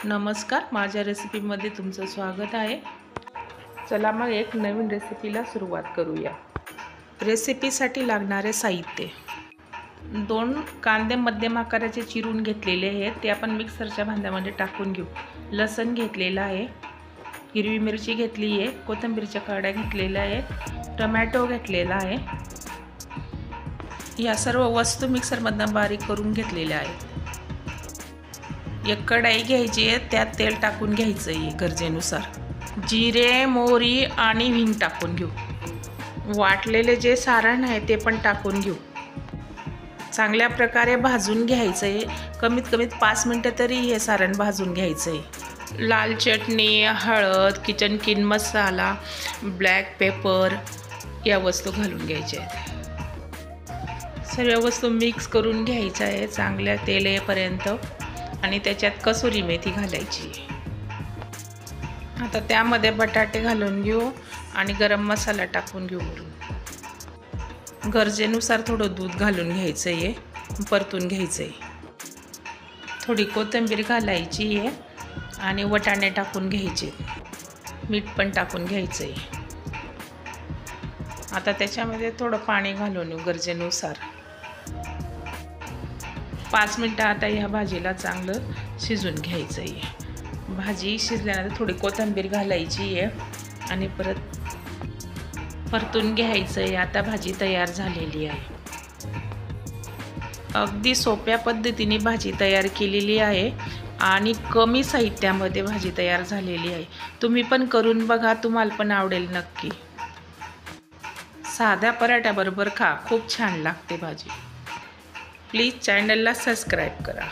नमस्कार, माझ्या रेसिपीमध्ये तुमचं स्वागत आहे। चला मग एक नवीन रेसिपीला सुरुवात करूया। रेसिपीसाठी लागणारे साहित्य: 2 कांदे मध्यम आकाराचे चिरून घेतलेले आहेत, ते आपण मिक्सरच्या भांड्यामध्ये टाकून घेऊ। लसूण घेतलेला आहे, हिरवी मिरची घेतली आहे, कोथिंबीरच्या काड्या घेतलेल्या आहेत, टोमॅटो घेतलेला आहे। या सर्व वस्तू मिक्सरमधून बारीक करून घेतलेल्या आहेत। एक कढाई घ्यायची आहे, त्यात तेल टाकून घ्यायचं आहे गरजेनुसार। जिरे, मोहरी आणि हिंग टाकून घेऊ। वाटलेले जे सारण आहे ते पण टाकून घेऊ। चांगल्या प्रकारे भाजून घ्यायचं आहे, कमीत कमी 5 मिनिटं तरी हे सारण भाजून घ्यायचं आहे। लाल चटणी, हळद, किचन किंग मसाला, ब्लॅक पेपर या वस्तू घालून घ्यायच्या आहेत। सर्व वस्तू मिक्स करून घ्यायचं आहे चांगल्या तेल येईपर्यंत, आणि त्याच्यात कसुरी मेथी घालायची। आता त्यामध्ये बटाटे घालून घेऊ आणि गरम मसाला टाकून घेऊ। गरजेनुसार थोडं दूध घालून घ्यायचं आहे, परतून घ्यायचं आहे। थोडी कोथिंबीर घालायची आहे आणि वाटाणे टाकून घ्यायचे, मीठ पण टाकून घ्यायचं आहे। आता त्याच्यामध्ये थोडं पाणी घालून घेऊ गरजेनुसार। 5 मिनिटं आता ह्या भाजीला चांगलं शिजून घ्यायचं आहे। भाजी शिजल्यानंतर थोडी कोथिंबीर घालायची आहे आणि परत परतून घ्यायचं आहे। आता भाजी तयार झालेली आहे। अगदी सोप्या पद्धतीने भाजी तयार केलेली आहे आणि कमी साहित्यामध्ये भाजी तयार झालेली आहे। तुम्ही पण करून बघा, तुम्हाला पण आवडेल नक्की। साध्या पराठ्याबरोबर खा, खूप छान लागते भाजी। प्लीज चॅनलला सबस्क्राईब करा।